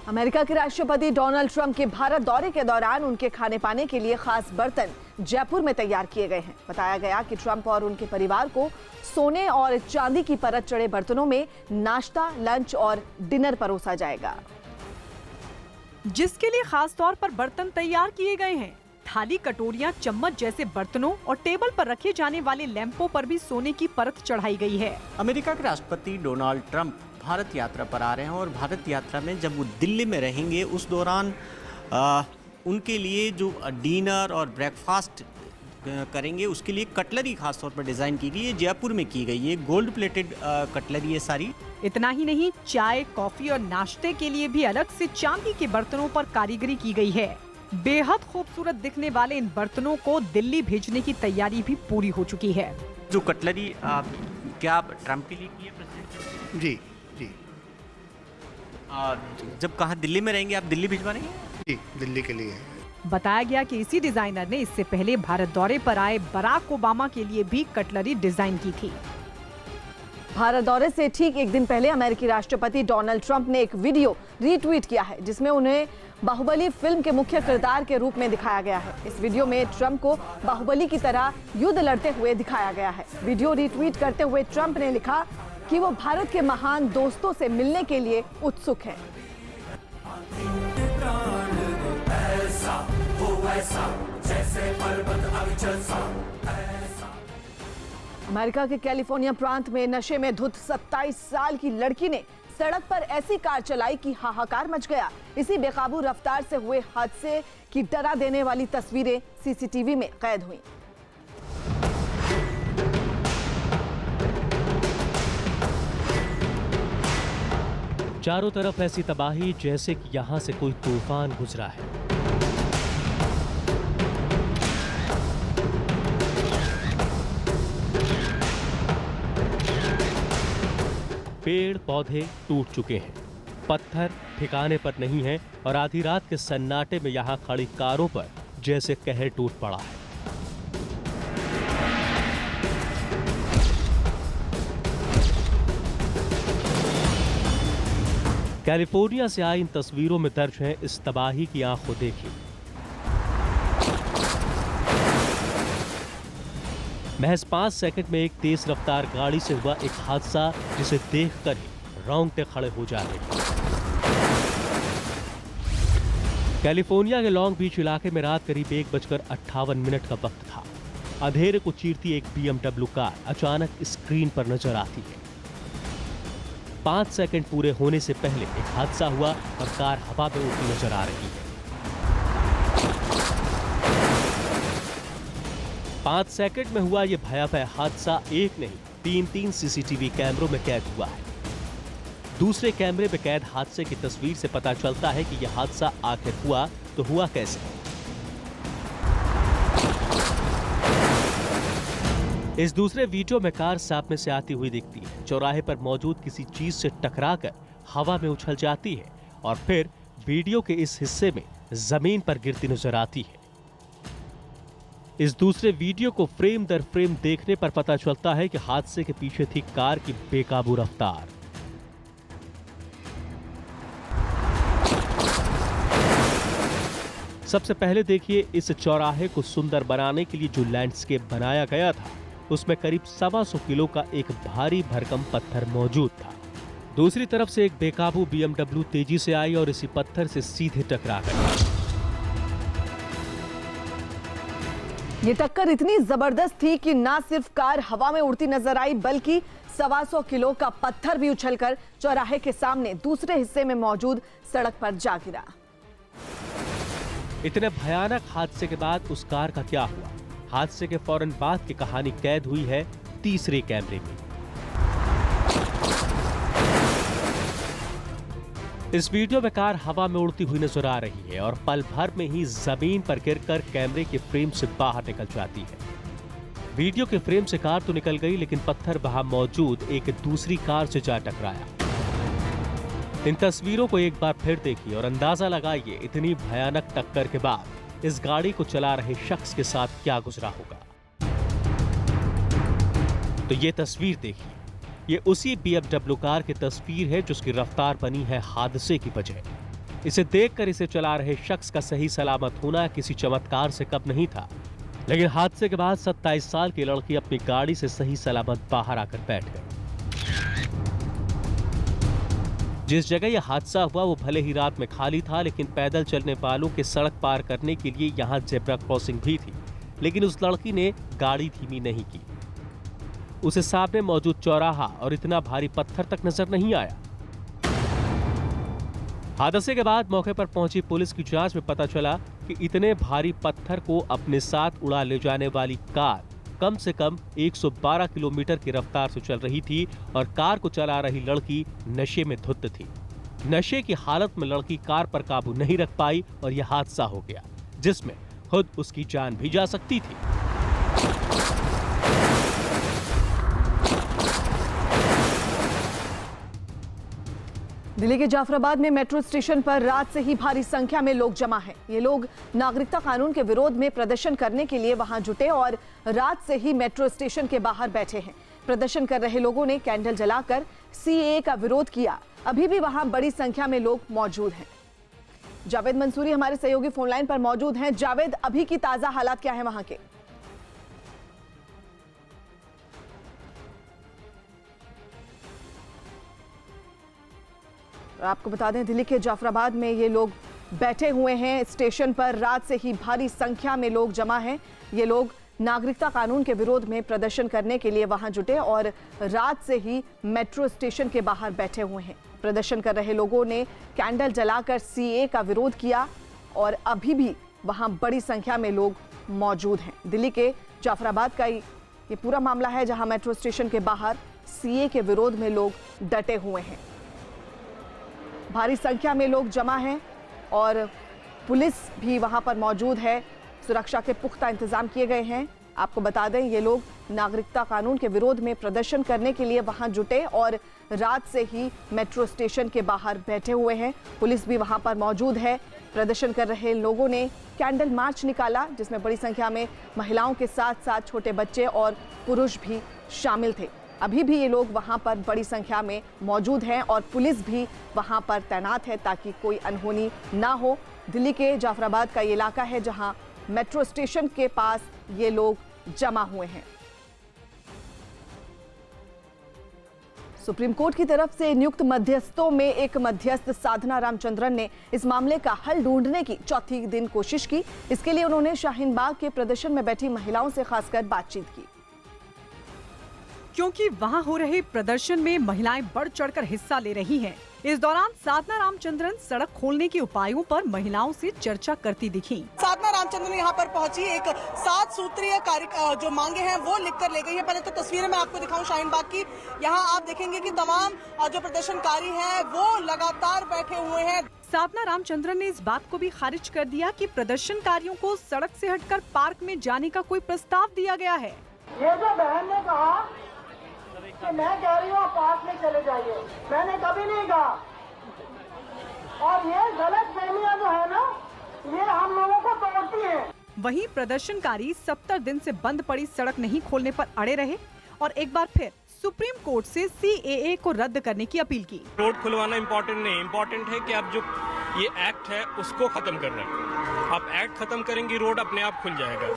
America के राष्ट्रपति Donald Trump के भारत दौरे के दौरान उनके खाने पाने के लिए खास बर्तन जयपुर में तैयार किए गए हैं। बताया गया कि ट्रंप और उनके परिवार को सोने और चांदी की परत चढ़े बर्तनों में नाश्ता, लंच और डिनर परोसा जाएगा, जिसके लिए खास तौर पर बर्तन तैयार किए गए हैं। थाली, कटोरियां, चम्मच जैसे बर्तनों और टेबल पर रखे जाने वाले लैंपों पर भी सोने की परत चढ़ाई गई है। अमेरिका के राष्ट्रपति डोनाल्ड ट्रंप भारत यात्रा पर आ रहे हैं और भारत यात्रा में जब वो दिल्ली में रहेंगे उस दौरान उनके लिए जो डिनर और ब्रेकफास्ट करेंगे उसके लिए कटलरी खास तौर पर डिजाइन की गई है, जयपुर में की गई है। गोल्ड प्लेटेड कटलरी है सारी। इतना ही नहीं, चाय, कॉफी और नाश्ते के लिए भी अलग से चांदी के बर्तनों पर कारीगरी की गई है। बेहद खूबसूरत दिखने वाले इन बर्तनों को दिल्ली भेजने की तैयारी भी पूरी हो चुकी है। जो कटलरी क्या आप ट्रंप के लिए की है प्रेसिडेंट? जी जी। जब कहाँ दिल्ली में रहेंगे आप, दिल्ली भिजवा रहे हैं? जी, दिल्ली के लिए। बताया गया कि इसी डिजाइनर ने इससे पहले भारत दौरे पर आए बराक ओबामा के लिए भी कटलरी डिजाइन की थी। भारत दौरे से ठीक एक दिन पहले अमेरिकी राष्ट्रपति डोनाल्ड ट्रंप ने एक वीडियो रीट्वीट किया है जिसमें उन्हें बाहुबली फिल्म के मुख्य किरदार के रूप में दिखाया गया है। इस वीडियो में ट्रंप को बाहुबली की तरह युद्ध लड़ते हुए दिखाया गया है। वीडियो रीट्वीट करते हुए ट्रंप ने लिखा कि वो भारत के महान दोस्तों से मिलने के लिए उत्सुक हैं। अमेरिका के कैलिफोर्निया प्रांत में नशे में धुत 27 साल की लड़की ने सड़क पर ऐसी कार चलाई कि हाहाकार मच गया। इसी बेकाबू रफ्तार से हुए हादसे की डरा देने वाली तस्वीरें सीसीटीवी में कैद हुई। चारों तरफ ऐसी तबाही जैसे कि यहां से कोई तूफान गुजरा है। पेड़ पौधे टूट चुके हैं, पत्थर ठिकाने पर नहीं है और आधी रात के सन्नाटे में यहां खड़ी कारों पर जैसे कहर टूट पड़ा है। कैलिफोर्निया से आई इन तस्वीरों में दर्ज है इस तबाही की आंखों देखी। महज 5 सेकंड में एक तेज रफ्तार गाड़ी से हुआ एक हादसा जिसे देखकर ही रोंगटे खड़े हो जाते हैं। कैलिफोर्निया के लॉन्ग बीच इलाके में रात करीब 1:58 का वक्त था। अंधेरे को चीरती एक BMW कार अचानक स्क्रीन पर नजर आती है। 5 सेकंड पूरे होने से पहले एक हादसा हुआ और कार हवा में उड़ती नजर आ रही है। 5 सेकंड में हुआ यह भयावह हादसा एक नहीं 3 सीसीटीवी कैमरों में कैद हुआ है। दूसरे कैमरे में कैद हादसे की तस्वीर से पता चलता है कि यह हादसा आखिर हुआ तो हुआ कैसे। इस दूसरे वीडियो में कार सामने से आती हुई दिखती है, चौराहे पर मौजूद किसी चीज से टकराकर हवा में उछल जाती है और फिर वीडियो के इस हिस्से में जमीन पर गिरती नजर आती है। इस दूसरे वीडियो को फ्रेम दर फ्रेम देखने पर पता चलता है कि हादसे के पीछे थी कार की बेकाबू रफ्तार। सबसे पहले देखिए, इस चौराहे को सुंदर बनाने के लिए जो लैंडस्केप बनाया गया था उसमें करीब 125 किलो का एक भारी भरकम पत्थर मौजूद था। दूसरी तरफ से एक बेकाबू BMW तेजी से आई और इसी पत्थर से सीधे टकरा गई। ये टक्कर इतनी जबरदस्त थी कि ना सिर्फ कार हवा में उड़ती नजर आई बल्कि 125 किलो का पत्थर भी उछलकर चौराहे के सामने दूसरे हिस्से में मौजूद सड़क पर जा गिरा। इतने भयानक हादसे के बाद उस कार का क्या हुआ? हादसे के फौरन बाद की कहानी कैद हुई है तीसरे कैमरे में। इस वीडियो में कार हवा में उड़ती हुई नजर आ रही है और पल भर में ही जमीन पर गिरकर कैमरे के फ्रेम से बाहर निकल जाती है। वीडियो के फ्रेम से कार तो निकल गई लेकिन पत्थर वहां मौजूद एक दूसरी कार से जा टकराया। इन तस्वीरों को एक बार फिर देखिए और अंदाजा लगाइए इतनी भयानक टक्कर के बाद इस गाड़ी को चला रहे शख्स के साथ क्या गुजरा होगा। तो ये तस्वीर देखिए, ये उसी BMW कार की तस्वीर है जिसकी रफ्तार बनी है हादसे की वजह। इसे देखकर इसे चला रहे शख्स का सही सलामत होना किसी चमत्कार से कम नहीं था, लेकिन हादसे के बाद 27 साल की लड़की अपनी गाड़ी से सही सलामत बाहर आकर बैठ गई। जिस जगह यह हादसा हुआ वो भले ही रात में खाली था, लेकिन पैदल चलने वालों के सड़क पार करने के लिए यहाँ जेब्रा क्रॉसिंग भी थी, लेकिन उस लड़की ने गाड़ी धीमी नहीं की। उसे सामने मौजूद चौराहा और इतना भारी पत्थर तक नजर नहीं आया। हादसे के बाद मौके पर पहुंची पुलिस की जांच में पता चला कि इतने भारी पत्थर को अपने साथ उड़ा ले जाने वाली कार कम से कम 112 किलोमीटर की रफ्तार से चल रही थी और कार को चला रही लड़की नशे में धुत थी। नशे की हालत में लड़की कार पर काबू नहीं रख पाई और यह हादसा हो गया, जिसमें खुद उसकी जान भी जा सकती थी। दिल्ली के जाफराबाद में मेट्रो स्टेशन पर रात से ही भारी संख्या में लोग जमा हैं। ये लोग नागरिकता कानून के विरोध में प्रदर्शन करने के लिए वहां जुटे और रात से ही मेट्रो स्टेशन के बाहर बैठे हैं। प्रदर्शन कर रहे लोगों ने कैंडल जलाकर सीएए का विरोध किया। अभी भी वहां बड़ी संख्या में लोग मौजूद हैं। जावेद मंसूरी हमारे सहयोगी फोन लाइन पर मौजूद हैं। जावेद, अभी की ताजा हालात क्या है वहां के? आपको बता दें, दिल्ली के जाफराबाद में ये लोग बैठे हुए हैं स्टेशन पर। रात से ही भारी संख्या में लोग जमा हैं। ये लोग नागरिकता कानून के विरोध में प्रदर्शन करने के लिए वहां जुटे और रात से ही मेट्रो स्टेशन के बाहर बैठे हुए हैं। प्रदर्शन कर रहे लोगों ने कैंडल जलाकर सीएए का विरोध किया और अभी भी वहां बड़ी संख्या में लोग मौजूद हैं। दिल्ली के जाफराबाद का ये पूरा मामला है, जहां मेट्रो स्टेशन के बाहर सीएए के विरोध में लोग डटे हुए हैं। भारी संख्या में लोग जमा हैं और पुलिस भी वहां पर मौजूद है। सुरक्षा के पुख्ता इंतजाम किए गए हैं। आपको बता दें, ये लोग नागरिकता कानून के विरोध में प्रदर्शन करने के लिए वहां जुटे और रात से ही मेट्रो स्टेशन के बाहर बैठे हुए हैं। पुलिस भी वहां पर मौजूद है। प्रदर्शन कर रहे लोगों ने कैंडल मार्च निकाला, जिसमें बड़ी संख्या में महिलाओं के साथ साथ छोटे बच्चे और पुरुष भी शामिल थे। अभी भी ये लोग वहां पर बड़ी संख्या में मौजूद हैं और पुलिस भी वहां पर तैनात है ताकि कोई अनहोनी ना हो। दिल्ली के जाफराबाद का ये इलाका है जहां मेट्रो स्टेशन के पास ये लोग जमा हुए हैं। सुप्रीम कोर्ट की तरफ से नियुक्त मध्यस्थों में एक मध्यस्थ साधना रामचंद्रन ने इस मामले का हल ढूंढने की चौथी दिन कोशिश की। इसके लिए उन्होंने शाहीन बाग के प्रदर्शन में बैठी महिलाओं से खासकर बातचीत की। क्योंकि वहां हो रहे प्रदर्शन में महिलाएं बढ़ चढ़कर हिस्सा ले रही हैं। इस दौरान साधना रामचंद्रन सड़क खोलने के उपायों पर महिलाओं से चर्चा करती दिखी। साधना रामचंद्रन यहाँ पर पहुंची, एक 7 सूत्रीय कार्य जो मांगे हैं वो लिखकर ले गई है। पहले तो तस्वीरें मैं आपको दिखाऊं शाहीन बाग की। यहाँ आप देखेंगे कि तमाम जो प्रदर्शनकारी हैं वो लगातार बैठे हुए हैं। साधना रामचंद्रन ने इस बात को भी खारिज कर दिया कि प्रदर्शनकारियों को सड़क से हटकर पार्क में जाने का कोई प्रस्ताव दिया गया है। ये जो बहन ने कहा कि मैं कह रही हूँ पार्क में चले जाइए, मैंने कभी नहीं कहा। और ये गलत फहमियां जो है ना, ये हम लोगों को तोड़ती हैं। वहीं प्रदर्शनकारी 70 दिन से बंद पड़ी सड़क नहीं खोलने पर अड़े रहे और एक बार फिर सुप्रीम कोर्ट से सीएए को रद्द करने की अपील की। रोड खुलवाना इम्पोर्टेंट नहीं, इम्पोर्टेंट है कि आप जो ये एक्ट है उसको खत्म करना है। आप एक्ट खत्म करेंगे, रोड अपने आप खुल जाएगा।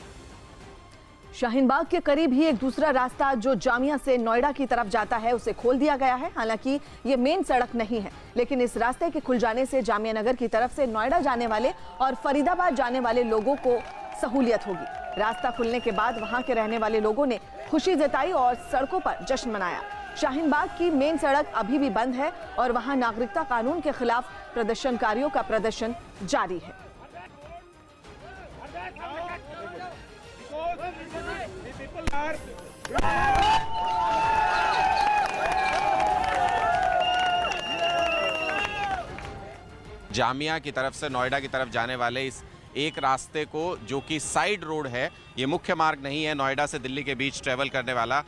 शाहीन बाग के करीब ही एक दूसरा रास्ता जो जामिया से नोएडा की तरफ जाता है उसे खोल दिया गया है। हालांकि ये मेन सड़क नहीं है, लेकिन इस रास्ते के खुल जाने से जामिया नगर की तरफ से नोएडा जाने वाले और फरीदाबाद जाने वाले लोगों को सहूलियत होगी। रास्ता खुलने के बाद वहां के रहने वाले लोगों ने खुशी जताई और सड़कों पर जश्न मनाया। शाहीन बाग की मेन सड़क अभी भी बंद है और वहां नागरिकता कानून के खिलाफ प्रदर्शनकारियों का प्रदर्शन जारी है। जामिया की तरफ से नोएडा की तरफ जाने वाले इस एक रास्ते को, जो कि साइड रोड है, ये मुख्य मार्ग नहीं है नोएडा से दिल्ली के बीच ट्रेवल करने वाला,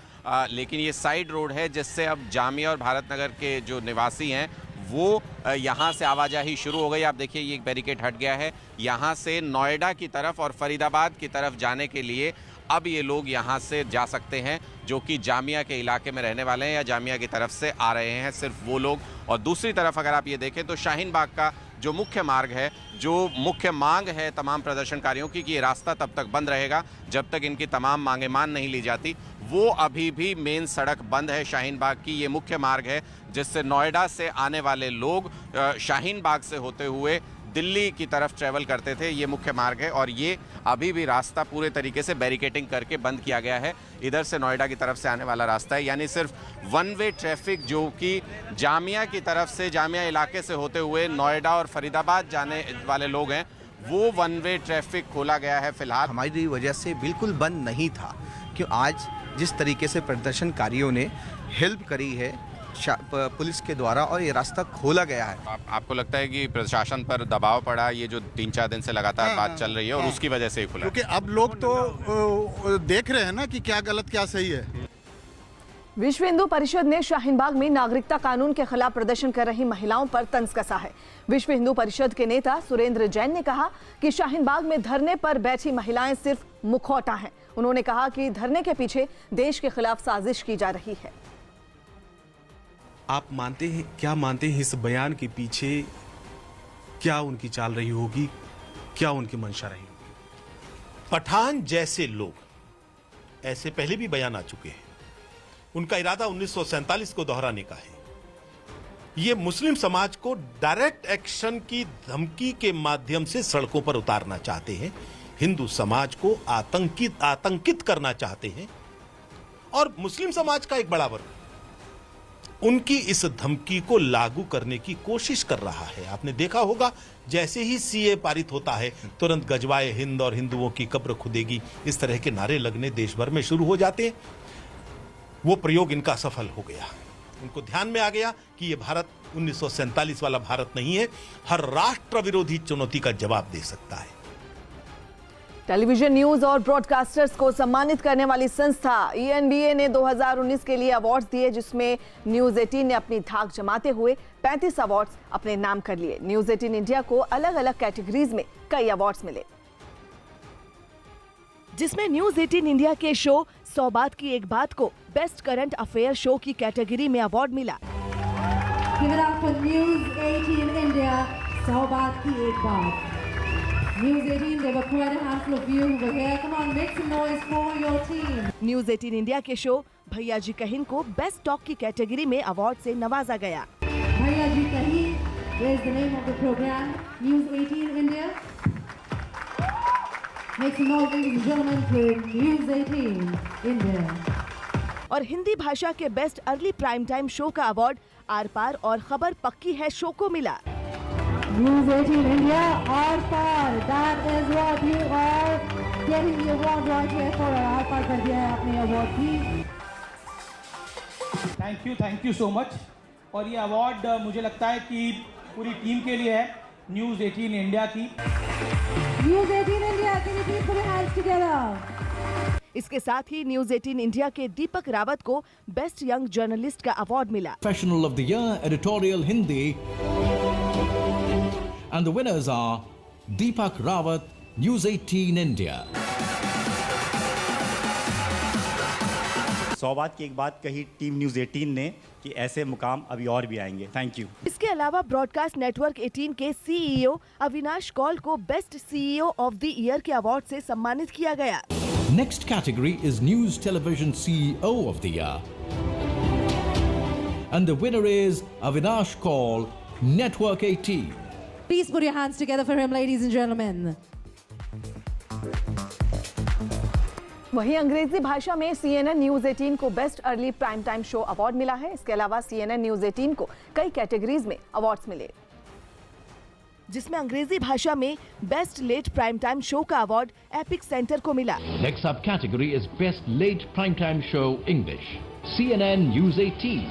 लेकिन ये साइड रोड है जिससे अब जामिया और भारत नगर के जो निवासी हैं वो यहाँ से आवाजाही शुरू हो गई। आप देखिए ये एक बैरिकेड हट गया है। यहाँ से नोएडा की तरफ और फरीदाबाद की तरफ जाने के लिए अब ये लोग यहाँ से जा सकते हैं जो कि जामिया के इलाके में रहने वाले हैं या जामिया की तरफ से आ रहे हैं, सिर्फ वो लोग। और दूसरी तरफ अगर आप ये देखें तो शाहीन बाग का जो मुख्य मार्ग है, जो मुख्य मांग है तमाम प्रदर्शनकारियों की कि ये रास्ता तब तक बंद रहेगा जब तक इनकी तमाम मांगें मान नहीं ली जाती, वो अभी भी मेन सड़क बंद है। शाहीन बाग की ये मुख्य मार्ग है जिससे नोएडा से आने वाले लोग शाहीन बाग से होते हुए दिल्ली की तरफ ट्रैवल करते थे। ये मुख्य मार्ग है और ये अभी भी रास्ता पूरे तरीके से बैरिकेडिंग करके बंद किया गया है। इधर से नोएडा की तरफ से आने वाला रास्ता है, यानी सिर्फ वन वे ट्रैफिक जो कि जामिया की तरफ से, जामिया इलाके से होते हुए नोएडा और फरीदाबाद जाने वाले लोग हैं, वो वन वे ट्रैफिक खोला गया है फिलहाल। हमारी वजह से बिल्कुल बंद नहीं था, क्यों आज जिस तरीके से प्रदर्शनकारियों ने हेल्प करी है पुलिस के द्वारा और ये रास्ता खोला गया है। आपको लगता है कि प्रशासन पर दबाव पड़ा, ये जो 3-4 दिन से लगातार बात चल रही है और उसकी वजह से ही खुला? क्योंकि अब लोग तो देख रहे हैं ना कि क्या गलत क्या सही है। विश्व हिंदू परिषद ने शाहीन बाग में नागरिकता कानून के खिलाफ प्रदर्शन कर रही महिलाओं पर तंज कसा है। विश्व हिंदू परिषद के नेता सुरेंद्र जैन ने कहा कि शाहीन बाग में धरने पर बैठी महिलाएं सिर्फ मुखौटा हैं। उन्होंने कहा कि धरने के पीछे देश के खिलाफ साजिश की जा रही है। आप मानते हैं, क्या मानते हैं इस बयान के पीछे क्या उनकी चाल रही होगी, क्या उनकी मंशा रही होगी? पठान जैसे लोग ऐसे पहले भी बयान आ चुके हैं। उनका इरादा 1947 को दोहराने का है। ये मुस्लिम समाज को डायरेक्ट एक्शन की धमकी के माध्यम से सड़कों पर उतारना चाहते हैं, हिंदू समाज को आतंकित करना चाहते हैं और मुस्लिम समाज का एक बड़ा वर्ग उनकी इस धमकी को लागू करने की कोशिश कर रहा है। आपने देखा होगा, जैसे ही सीए पारित होता है तुरंत गजवाए हिंद और हिंदुओं की कब्र खुदेगी, इस तरह के नारे लगने देश भर में शुरू हो जाते हैं। वो प्रयोग इनका सफल हो गया। उनको ध्यान में आ गया कि ये भारत 1947 वाला भारत नहीं है, हर राष्ट्र विरोधी चुनौती का जवाब दे सकता है। टेलीविजन न्यूज और ब्रॉडकास्टर्स को सम्मानित करने वाली संस्था ENBA ने 2019 के लिए अवार्ड्स दिए, जिसमें न्यूज 18 ने अपनी धाक जमाते हुए 35 अवार्ड्स अपने नाम कर लिए। न्यूज 18 इंडिया को अलग अलग कैटेगरीज में कई अवार्ड्स मिले, जिसमें न्यूज 18 इंडिया के शो 100 बात की एक बात को बेस्ट करंट अफेयर शो की कैटेगरी में अवार्ड मिला। Give it up for News 18 India, 100 बात की एक बात। News 18, there were quite a handful of you who were here. Come on, make some noise for your team. News 18 India के show भैया जी कहिन को बेस्ट टॉक की कैटेगरी में अवार्ड से नवाजा गया। भैया जी कहिन is the name of the program. News 18 India. Make some noise, ladies and gentlemen, for News 18 India. और हिंदी भाषा के best early prime time show का अवार्ड आर पार और खबर पक्की है शो को मिला। News 18 India, Aar Paar, that is what you are getting the award right here for. आर पार कर दिया है आपने अवार्ड की। Thank you so much. और ये अवार्ड मुझे लगता है कि पूरी टीम के लिए है, न्यूज़ 18 इंडिया की। News 18 India, can you please put your hands together? इसके साथ ही न्यूज 18 इंडिया के दीपक रावत को बेस्ट यंग जर्नलिस्ट का अवार्ड मिला। Professional of the Year, Editorial Hindi. And the winners are Deepak Rawat, News 18 India. 100 बात की एक बात कही टीम न्यूज़ 18 ने कि ऐसे मुकाम अभी और भी आएंगे। Thank you. इसके अलावा ब्रॉडकास्ट नेटवर्क 18 के CEO अविनाश कौल को best CEO of the year के अवार्ड से सम्मानित किया गया। Next category is News Television CEO of the Year. And the winner is Avinash Kaul, Network 18. Please put your hands together for him, ladies and gentlemen. वहीं अंग्रेजी भाषा में CNN news 18 को best early prime time show award मिला है। इसके अलावा CNN news 18 को कई कैटेगरीज में अवार्ड्स मिले, जिसमें अंग्रेजी भाषा में best late prime time show का अवार्ड एपिक सेंटर को मिला। Next up category is Best Late Primetime Show English, CNN News 18.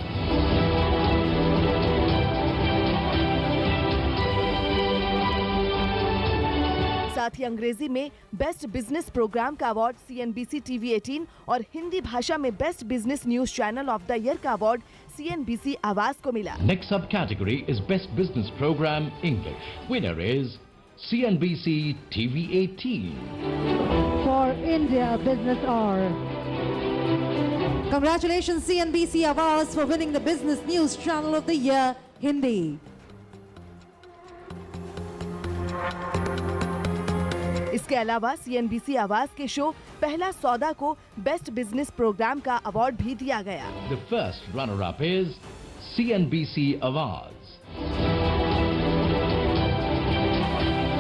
साथ ही अंग्रेजी में बेस्ट बिजनेस प्रोग्राम का अवार्ड CNBC TV 18 और हिंदी भाषा में best business news channel of the year का अवार्ड CNBC आवाज को मिला। Next subcategory is Best Business Program English. Winner is CNBC TV 18. For India Business Hour. Congratulations CNBC Awards for winning the Business News Channel of the Year, Hindi. इसके अलावा CNBC आवाज के show पहला सौदा को बेस्ट बिजनेस प्रोग्राम का award भी दिया गया। The first runner-up is CNBC Awards.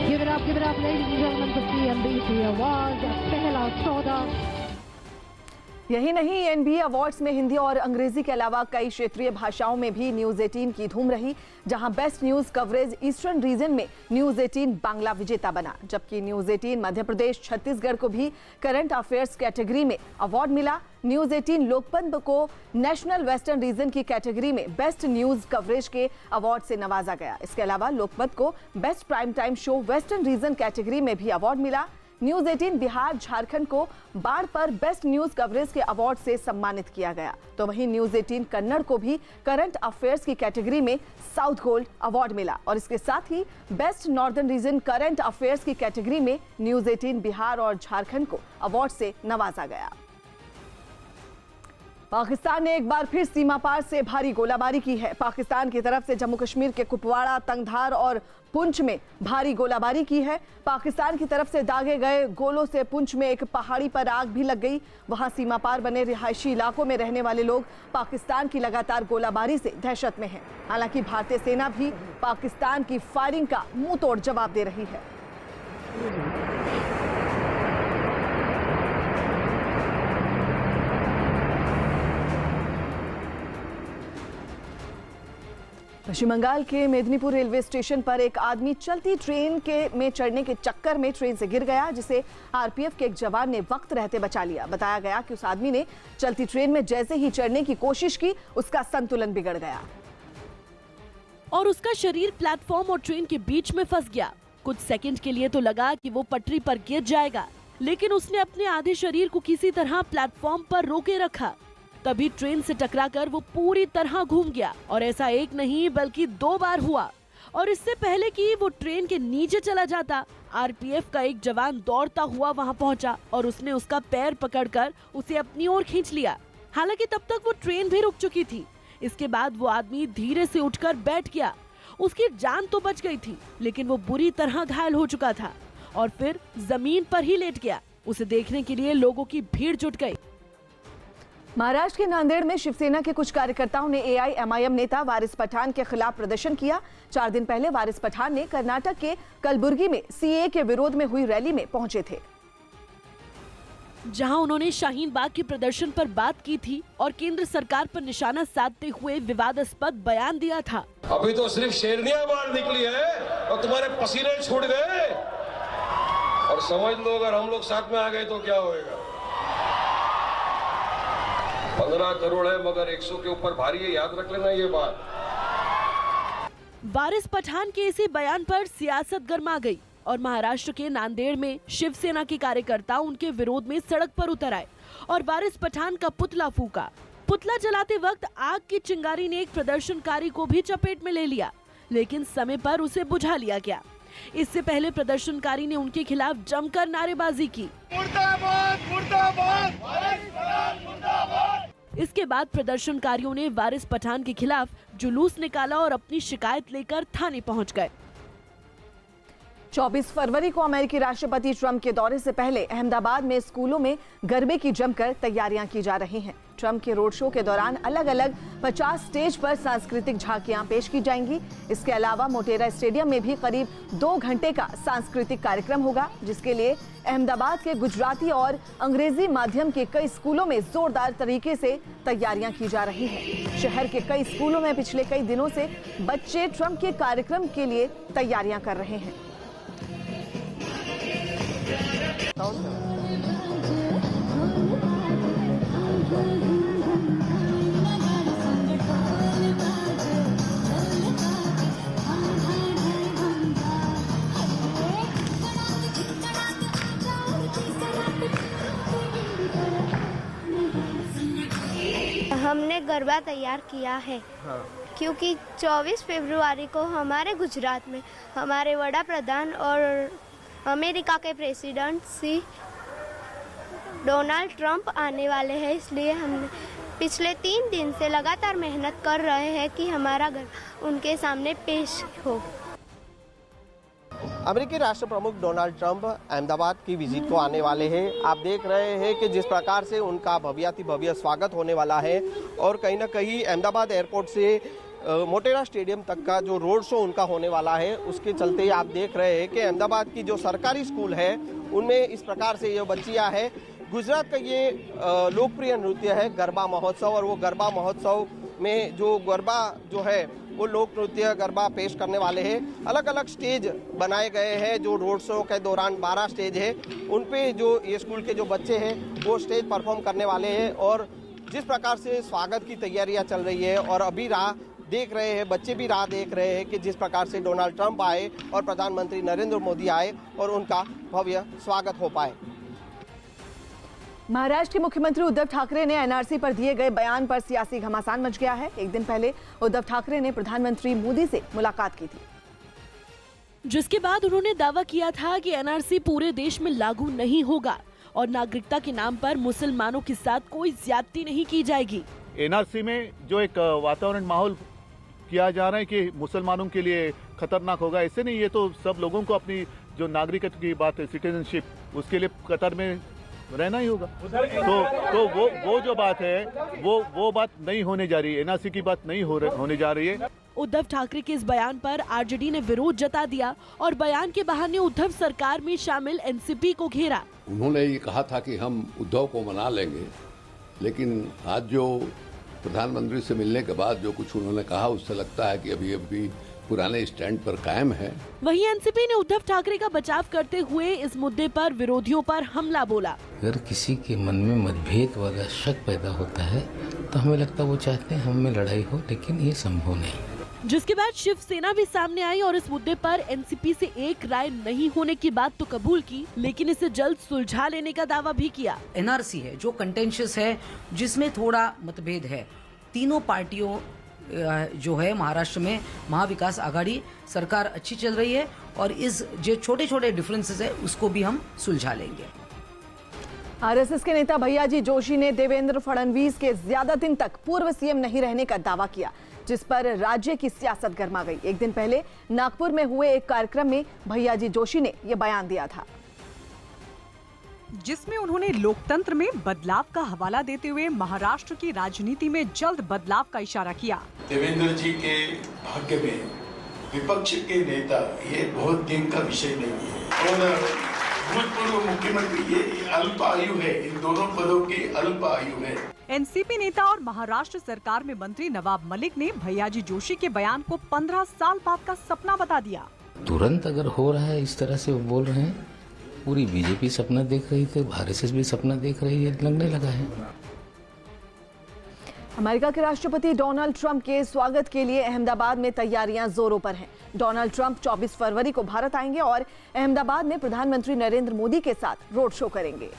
Give it up, ladies and gentlemen, for CNBC Awards, पहला सौदा। यही नहीं, NBA अवार्ड्स में हिंदी और अंग्रेजी के अलावा कई क्षेत्रीय भाषाओं में भी न्यूज 18 की धूम रही, जहां best news coverage eastern region में न्यूज 18 बांग्ला विजेता बना, जबकि न्यूज 18 मध्य प्रदेश छत्तीसगढ़ को भी करंट अफेयर्स कैटेगरी में अवार्ड मिला। न्यूज 18 लोकपंथ को नेशनल वेस्टर्न रीजन की कैटेगरी में बेस्ट न्यूज कवरेज के अवार्ड से नवाजा गया। इसके अलावा लोकपंथ को best prime time show western region category में भी अवार्ड मिला। न्यूज 18 बिहार झारखंड को बाढ़ पर बेस्ट न्यूज कवरेज के अवार्ड से सम्मानित किया गया, तो वहीं न्यूज 18 कन्नड़ को भी करंट अफेयर्स की कैटेगरी में साउथ गोल्ड अवार्ड मिला और इसके साथ ही best northern region current affairs की कैटेगरी में न्यूज 18 बिहार और झारखंड को अवार्ड से नवाजा गया। पाकिस्तान ने एक बार फिर सीमा पार से भारी गोलाबारी की है। पाकिस्तान की तरफ से जम्मू कश्मीर के कुपवाड़ा, तंगधार और पुंछ में भारी गोलाबारी की है। पाकिस्तान की तरफ से दागे गए गोलों से पुंछ में एक पहाड़ी पर आग भी लग गई। वहां सीमा पार बने रिहायशी इलाकों में रहने वाले लोग पाकिस्तान की लगातार गोलाबारी से दहशत में हैं। हालांकि भारतीय सेना भी पाकिस्तान की फायरिंग का मुंह तोड़ जवाब दे रही है। पश्चिम बंगाल के मेदिनीपुर रेलवे स्टेशन पर एक आदमी चलती ट्रेन में चढ़ने के चक्कर में ट्रेन से गिर गया, जिसे आरपीएफ के एक जवान ने वक्त रहते बचा लिया। बताया गया कि उस आदमी ने चलती ट्रेन में जैसे ही चढ़ने की कोशिश की, उसका संतुलन बिगड़ गया और उसका शरीर प्लेटफॉर्म और ट्रेन के बीच में फंस गया। कुछ सेकंड के लिए तो लगा कि वो पटरी पर गिर जाएगा, लेकिन उसने अपने आधे शरीर को किसी तरह प्लेटफॉर्म पर रोके रखा। तभी ट्रेन से टकराकर वो पूरी तरह घूम गया और ऐसा एक नहीं बल्कि 2 बार हुआ। और इससे पहले कि वो ट्रेन के नीचे चला जाता, आरपीएफ का एक जवान दौड़ता हुआ वहां पहुंचा और उसने उसका पैर पकड़कर उसे अपनी ओर खींच लिया। हालांकि तब तक वो ट्रेन भी रुक चुकी थी। इसके बाद वो आदमी धीरे से उठकर बैठ गया। उसकी जान तो बच गई थी, लेकिन वो बुरी तरह घायल हो चुका था और फिर जमीन पर ही लेट गया। उसे देखने के लिए लोगों की भीड़ जुट गई। महाराष्ट्र के नांदेड़ में शिवसेना के कुछ कार्यकर्ताओं ने AIMIM नेता वारिस पठान के खिलाफ प्रदर्शन किया। 4 दिन पहले वारिस पठान ने कर्नाटक के कलबुर्गी में CAA के विरोध में हुई रैली में पहुंचे थे, जहां उन्होंने शाहीन बाग के प्रदर्शन पर बात की थी और केंद्र सरकार पर निशाना साधते हुए विवादास्पद बयान दिया था। अभी तो सिर्फ शेरनियां बाहर निकली है और तुम्हारे पसीने छूट गए, और समझ लो अगर हम लोग साथ में आ गए तो क्या होएगा। 15 करोड़ है मगर 100 के ऊपर भारी है, याद रख लेना ये बात। वारिस पठान के इसी बयान पर सियासत गर्मा गई और महाराष्ट्र के नांदेड़ में शिवसेना के कार्यकर्ता उनके विरोध में सड़क पर उतर आए और वारिस पठान का पुतला फूका। पुतला जलाते वक्त आग की चिंगारी ने एक प्रदर्शनकारी को भी चपेट में ले लिया, लेकिन समय पर उसे बुझा लिया गया। इससे पहले प्रदर्शनकारी ने उनके खिलाफ जमकर नारेबाजी की। मुर्दाबाद, मुर्दाबाद, मुर्दाबाद। इसके बाद प्रदर्शनकारियों ने वारिस पठान के खिलाफ जुलूस निकाला और अपनी शिकायत लेकर थाने पहुंच गए। 24 फरवरी को अमेरिकी राष्ट्रपति ट्रंप के दौरे से पहले अहमदाबाद में स्कूलों में गरबे की जमकर तैयारियां की जा रही हैं। ट्रंप के रोड शो के दौरान अलग अलग 50 स्टेज पर सांस्कृतिक झांकियां पेश की जाएंगी। इसके अलावा मोटेरा स्टेडियम में भी करीब 2 घंटे का सांस्कृतिक कार्यक्रम होगा, जिसके लिए अहमदाबाद के गुजराती और अंग्रेजी माध्यम के कई स्कूलों में जोरदार तरीके से तैयारियां की जा रही हैं। शहर के कई स्कूलों में पिछले कई दिनों से बच्चे ट्रंप के कार्यक्रम के लिए तैयारियां कर रहे हैं। हमने गरबा तैयार किया है क्योंकि 24 फरवरी को हमारे गुजरात में हमारे वड़ा प्रधान और अमेरिका के प्रेसिडेंट श्री डोनाल्ड ट्रंप आने वाले हैं, इसलिए हमने पिछले 3 दिन से लगातार मेहनत कर रहे हैं कि हमारा गरबा उनके सामने पेश हो। अमेरिकी राष्ट्र प्रमुख डोनाल्ड ट्रंप अहमदाबाद की विजिट को आने वाले हैं। आप देख रहे हैं कि जिस प्रकार से उनका भव्यातिभव्य स्वागत होने वाला है और कहीं ना कहीं अहमदाबाद एयरपोर्ट से मोटेरा स्टेडियम तक का जो रोड शो उनका होने वाला है, उसके चलते आप देख रहे हैं कि अहमदाबाद की जो सरकारी स्कूल है उनमें इस प्रकार से ये बच्चियाँ हैं। गुजरात का ये लोकप्रिय नृत्य है गरबा महोत्सव, और वो गरबा महोत्सव में जो गरबा जो है वो लोक नृत्य गरबा पेश करने वाले हैं। अलग अलग स्टेज बनाए गए हैं, जो रोड शो के दौरान 12 स्टेज है, उन पे जो ये स्कूल के जो बच्चे हैं वो स्टेज परफॉर्म करने वाले हैं। और जिस प्रकार से स्वागत की तैयारियां चल रही है और अभी राह देख रहे हैं, बच्चे भी राह देख रहे हैं कि जिस प्रकार से डोनाल्ड ट्रंप आए और प्रधानमंत्री नरेंद्र मोदी आए और उनका भव्य स्वागत हो पाए। महाराष्ट्र के मुख्यमंत्री उद्धव ठाकरे ने एनआरसी पर दिए गए बयान पर सियासी घमासान मच गया है। एक दिन पहले उद्धव ठाकरे ने प्रधानमंत्री मोदी से मुलाकात की थी, जिसके बाद उन्होंने दावा किया था कि एनआरसी पूरे देश में लागू नहीं होगा और नागरिकता के नाम पर मुसलमानों के साथ कोई ज्यादती नहीं की जाएगी। एनआरसी में जो एक वातावरण माहौल किया जा रहा है कि मुसलमानों के लिए खतरनाक होगा, ऐसे नहीं। ये तो सब लोगों को अपनी जो नागरिकता की बात है, सिटीजनशिप, उसके लिए कतर में रहना ही होगा। तो वो जो बात है वो बात नहीं होने जा रही है, एनआरसी की बात नहीं होने जा रही है। उद्धव ठाकरे के इस बयान पर आरजेडी ने विरोध जता दिया और बयान के बहाने उद्धव सरकार में शामिल एनसीपी को घेरा। उन्होंने ये कहा था कि हम उद्धव को मना लेंगे, लेकिन आज जो प्रधानमंत्री से मिलने के बाद जो कुछ उन्होंने कहा, उससे लगता है कि अभी पुराने स्टैंड पर कायम है। वहीं एनसीपी ने उद्धव ठाकरे का बचाव करते हुए इस मुद्दे पर विरोधियों पर हमला बोला। अगर किसी के मन में मतभेद वाला शक पैदा होता है तो हमें लगता है वो चाहते हैं हम में लड़ाई हो, लेकिन ये संभव नहीं। जिसके बाद शिवसेना भी सामने आई और इस मुद्दे पर एनसीपी से एक राय नहीं होने की बात तो कबूल की, लेकिन इसे जल्द सुलझा लेने का दावा भी किया। एनआरसी है जो कंटेंशियस है, जिसमें थोड़ा मतभेद है, तीनों पार्टियों जो है महाराष्ट्र में महाविकास आघाड़ी सरकार अच्छी चल रही है और इस जो छोटे छोटे डिफरेंसेस है उसको भी हम सुलझा लेंगे। आरएसएस के नेता भैयाजी जोशी ने देवेंद्र फडणवीस के ज्यादा दिन तक पूर्व सीएम नहीं रहने का दावा किया, जिस पर राज्य की सियासत गर्मा गई। एक दिन पहले नागपुर में हुए एक कार्यक्रम में भैयाजी जोशी ने यह बयान दिया था, जिसमें उन्होंने लोकतंत्र में बदलाव का हवाला देते हुए महाराष्ट्र की राजनीति में जल्द बदलाव का इशारा किया। देवेंद्र जी के भाग्य में विपक्ष के नेता ये बहुत दिन का विषय नहीं है और भूतपूर्व मुख्यमंत्री ये अल्प आयु है, इन दोनों पदों की अल्प आयु है। एनसीपी नेता और महाराष्ट्र सरकार में मंत्री नवाब मलिक ने भैयाजी जोशी के बयान को 15 साल बाद का सपना बता दिया। तुरंत अगर हो रहा है इस तरह से वो बोल रहे हैं, पूरी बीजेपी सपना देख रही थी, आरएसएस भी सपना देख रही है, लगने लगा है। अमेरिका के राष्ट्रपति डोनाल्ड ट्रंप के स्वागत के लिए अहमदाबाद में तैयारियां जोरों पर हैं। डोनाल्ड ट्रंप 24 फरवरी को भारत आएंगे और अहमदाबाद में प्रधानमंत्री नरेंद्र मोदी के साथ रोड शो करेंगे,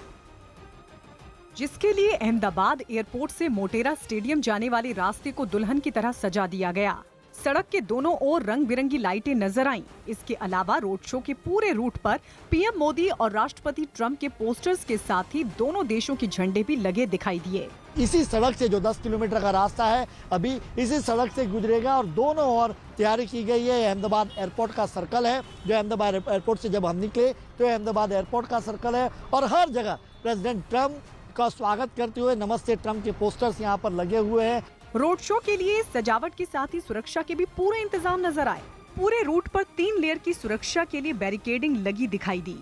जिसके लिए अहमदाबाद एयरपोर्ट से मोटेरा स्टेडियम जाने वाले रास्ते को दुल्हन की तरह सजा दिया गया। सड़क के दोनों ओर रंग बिरंगी लाइटें नजर आईं। इसके अलावा रोड शो के पूरे रूट पर पीएम मोदी और राष्ट्रपति ट्रंप के पोस्टर्स के साथ ही दोनों देशों के झंडे भी लगे दिखाई दिए। इसी सड़क से जो 10 किलोमीटर का रास्ता है, अभी इसी सड़क से गुजरेगा और दोनों ओर तैयारी की गई है। अहमदाबाद एयरपोर्ट का सर्कल है, जो अहमदाबाद एयरपोर्ट से जब हम निकले तो अहमदाबाद एयरपोर्ट का सर्कल है और हर जगह प्रेसिडेंट ट्रंप का स्वागत करते हुए नमस्ते ट्रंप के पोस्टर्स यहाँ पर लगे हुए हैं। रोड शो के लिए सजावट के साथ ही सुरक्षा के भी पूरे इंतजाम नजर आए। पूरे रूट पर 3 लेयर की सुरक्षा के लिए बैरिकेडिंग लगी दिखाई दी।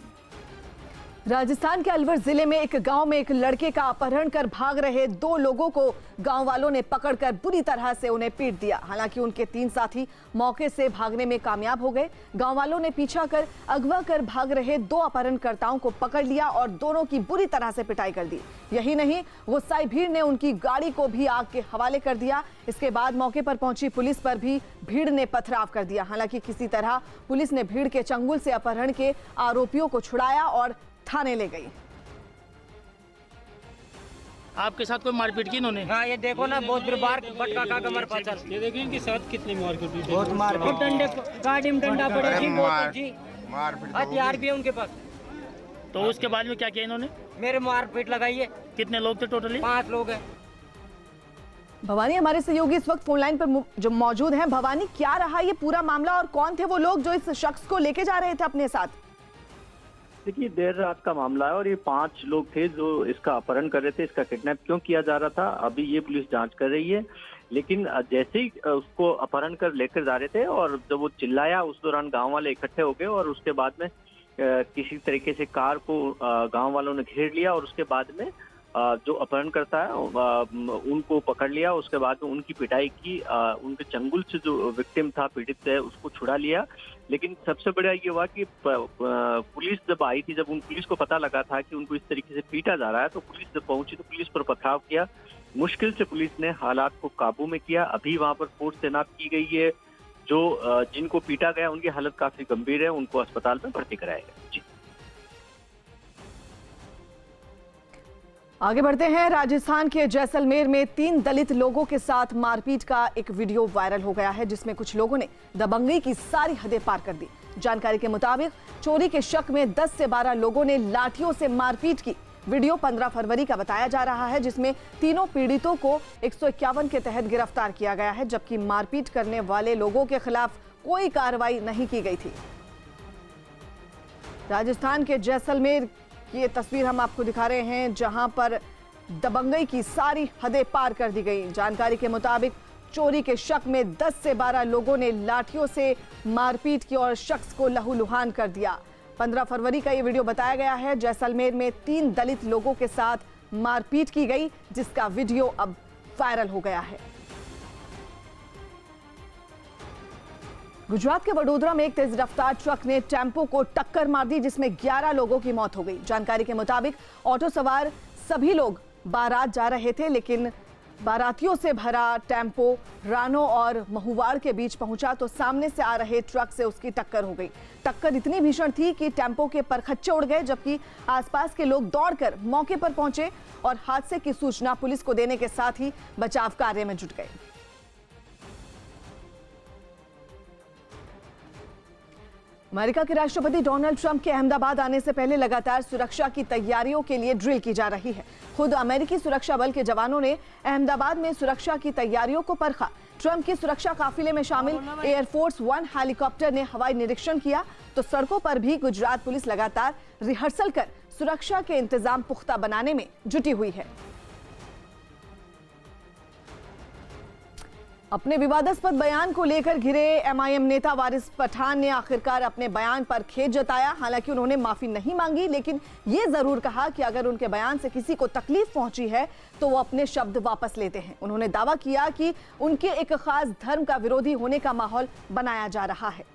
राजस्थान के अलवर जिले में एक गांव में एक लड़के का अपहरण कर भाग रहे 2 लोगों को गांव वालों ने पकड़कर बुरी तरह से उन्हें पीट दिया। हालांकि उनके 3 साथी मौके से भागने में कामयाब हो गए। गांव वालों ने पीछा कर अगवा कर भाग रहे 2 अपहरणकर्ताओं को पकड़ लिया और दोनों की बुरी तरह से पिटाई कर दी। यही नहीं, गुस्साई भीड़ ने उनकी गाड़ी को भी आग के हवाले कर दिया। इसके बाद मौके पर पहुंची पुलिस पर भी भीड़ ने पथराव कर दिया। हालांकि किसी तरह पुलिस ने भीड़ के चंगुल से अपहरण के आरोपियों को छुड़ाया और थाने ले गई। आपके साथ कोई मारपीट की इन्होंने? हाँ, ये देखो ना, बहुत बार बटका का कमर फसल। ये देखिए इनके साथ कितनी मारपीट हुई। बहुत मारपीट, डंडे गाड़ी में डंडा पड़े जी, बहुत जी, हथियार भी है उनके पास। तो उसके बाद में क्या किया इन्होंने? मेरे मारपीट लगाई है। कितने लोग थे टोटली? 5 लोग हैं। भवानी हमारे सहयोगी इस वक्त फोन लाइन पर जो मौजूद हैं। भवानी, क्या रहा ये पूरा मामला और कौन थे वो लोग जो इस शख्स को लेके जा रहे थे अपने साथ? देखिए, देर रात का मामला है और ये 5 लोग थे जो इसका अपहरण कर रहे थे। इसका किडनैप क्यों किया जा रहा था अभी ये पुलिस जांच कर रही है। लेकिन जैसे ही उसको अपहरण कर लेकर जा रहे थे और जब वो चिल्लाया, उस दौरान गांव वाले इकट्ठे हो गए और उसके बाद में किसी तरीके से कार को गांव वालों ने घेर लिया और उसके बाद में जो अपहरण करता है उनको पकड़ लिया। उसके बाद में उनकी पिटाई की, उनके चंगुल से जो विक्टिम था, पीड़ित है, उसको छुड़ा लिया। लेकिन सबसे बड़ा ये हुआ कि पुलिस जब आई थी, जब उन पुलिस को पता लगा था कि उनको इस तरीके से पीटा जा रहा है, तो पुलिस जब पहुंची तो पुलिस पर पथराव किया। मुश्किल से पुलिस ने हालात को काबू में किया। अभी वहां पर फोर्स तैनात की गई है। जो जिनको पीटा गया उनकी हालत काफी गंभीर है, उनको अस्पताल में भर्ती कराया गया। जी, आगे बढ़ते हैं। राजस्थान के जैसलमेर में 3 दलित लोगों के साथ मारपीट का एक वीडियो वायरल हो गया है, जिसमें कुछ लोगों ने दबंगई की सारी हदें पार कर दी। जानकारी के मुताबिक चोरी के शक में 10 से 12 लोगों ने लाठियों से मारपीट की। वीडियो 15 फरवरी का बताया जा रहा है, जिसमें तीनों पीड़ितों को 151 के तहत गिरफ्तार किया गया है, जबकि मारपीट करने वाले लोगों के खिलाफ कोई कार्रवाई नहीं की गई थी। राजस्थान के जैसलमेर ये तस्वीर हम आपको दिखा रहे हैं, जहां पर दबंगई की सारी हदें पार कर दी गई। जानकारी के मुताबिक चोरी के शक में 10 से 12 लोगों ने लाठियों से मारपीट की और शख्स को लहूलुहान कर दिया। 15 फरवरी का ये वीडियो बताया गया है। जैसलमेर में 3 दलित लोगों के साथ मारपीट की गई, जिसका वीडियो अब वायरल हो गया है। गुजरात के वडोदरा में एक तेज रफ्तार ट्रक ने टेम्पो को टक्कर मार दी, जिसमें 11 लोगों की मौत हो गई। जानकारी के मुताबिक ऑटो सवार सभी लोग बारात जा रहे थे, लेकिन बारातियों से भरा टेम्पो रानो और महुवाड़ के बीच पहुंचा तो सामने से आ रहे ट्रक से उसकी टक्कर हो गई। टक्कर इतनी भीषण थी कि टेम्पो के परखच्चे उड़ गए, जबकि आसपास के लोग दौड़कर मौके पर पहुंचे और हादसे की सूचना पुलिस को देने के साथ ही बचाव कार्य में जुट गए। अमेरिका के राष्ट्रपति डोनाल्ड ट्रंप के अहमदाबाद आने से पहले लगातार सुरक्षा की तैयारियों के लिए ड्रिल की जा रही है। खुद अमेरिकी सुरक्षा बल के जवानों ने अहमदाबाद में सुरक्षा की तैयारियों को परखा। ट्रंप की सुरक्षा काफिले में शामिल एयरफोर्स 1 हेलीकॉप्टर ने हवाई निरीक्षण किया, तो सड़कों पर भी गुजरात पुलिस लगातार रिहर्सल कर सुरक्षा के इंतजाम पुख्ता बनाने में जुटी हुई है। अपने विवादास्पद बयान को लेकर घिरे एमआईएम नेता वारिस पठान ने आखिरकार अपने बयान पर खेद जताया। हालांकि उन्होंने माफी नहीं मांगी, लेकिन ये जरूर कहा कि अगर उनके बयान से किसी को तकलीफ पहुंची है तो वो अपने शब्द वापस लेते हैं। उन्होंने दावा किया कि उनके एक खास धर्म का विरोधी होने का माहौल बनाया जा रहा है।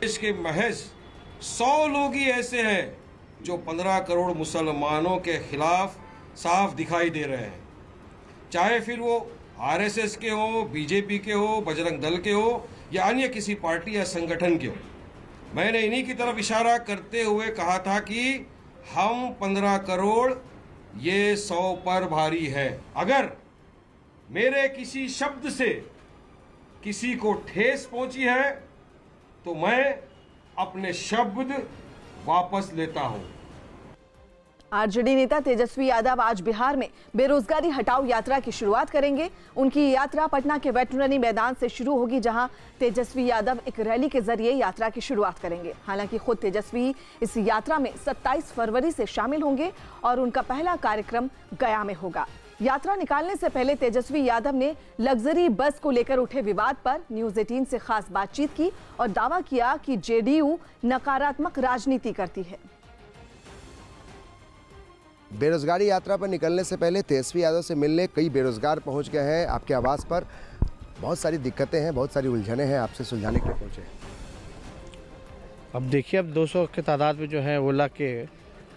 देश के महज 100 लोग ही ऐसे हैं जो 15 करोड़ मुसलमानों के खिलाफ साफ दिखाई दे रहे हैं, चाहे फिर वो आरएसएस के हो, बीजेपी के हो, बजरंग दल के हो या अन्य किसी पार्टी या संगठन के हो। मैंने इन्हीं की तरफ इशारा करते हुए कहा था कि हम 15 करोड़ ये 100 पर भारी है। अगर मेरे किसी शब्द से किसी को ठेस पहुंची है तो मैं अपने शब्द वापस लेता हूं। आरजेडी नेता तेजस्वी यादव आज बिहार में बेरोजगारी हटाओ यात्रा की शुरुआत करेंगे। उनकी यात्रा पटना के वेटरनरी मैदान से शुरू होगी, जहां तेजस्वी यादव एक रैली के जरिए यात्रा की शुरुआत करेंगे। हालांकि खुद तेजस्वी इस यात्रा में 27 फरवरी से शामिल होंगे और उनका पहला कार्यक्रम गया में होगा। यात्रा निकालने से पहले तेजस्वी यादव ने लग्जरी बस को लेकर उठे विवाद पर न्यूज 18 से खास बातचीत की और दावा किया कि जेडीयू नकारात्मक राजनीति करती है। बेरोजगारी यात्रा पर निकलने से पहले तेजस्वी यादव से मिलने कई बेरोजगार पहुंच गए हैं आपके आवास पर। बहुत सारी दिक्कतें हैं, बहुत सारी उलझनें हैं, आपसे सुलझाने के लिए पहुंचे। अब देखिए, अब 200 के तादाद में जो है ओला के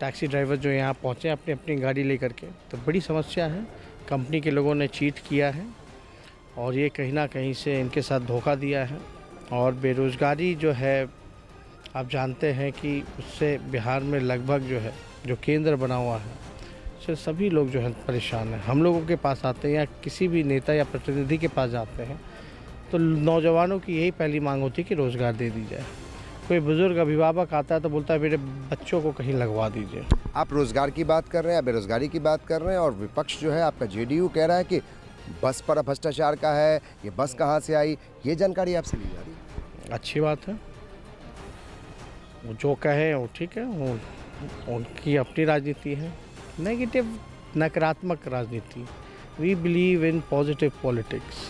टैक्सी ड्राइवर जो यहाँ पहुँचे अपनी अपनी गाड़ी लेकर के, तो बड़ी समस्या है। कंपनी के लोगों ने चीट किया है और ये कहीं ना कहीं से इनके साथ धोखा दिया है। और बेरोजगारी जो है आप जानते हैं कि उससे बिहार में लगभग जो है जो केंद्र बना हुआ है से सभी लोग जो है परेशान हैं। हम लोगों के पास आते हैं या किसी भी नेता या प्रतिनिधि के पास जाते हैं तो नौजवानों की यही पहली मांग होती है कि रोज़गार दे दी जाए। कोई बुजुर्ग अभिभावक आता है तो बोलता है मेरे बच्चों को कहीं लगवा दीजिए। आप रोज़गार की बात कर रहे हैं, बेरोजगारी की बात कर रहे हैं और विपक्ष जो है आपका जेडीयू कह रहा है कि बस पर भ्रष्टाचार का है, ये बस कहाँ से आई, ये जानकारी आपसे ली जा रही है। अच्छी बात है, वो जो कहे वो ठीक है, वो उनकी अपनी राजनीति है। नेगेटिव नकारात्मक राजनीति, we believe in positive politics.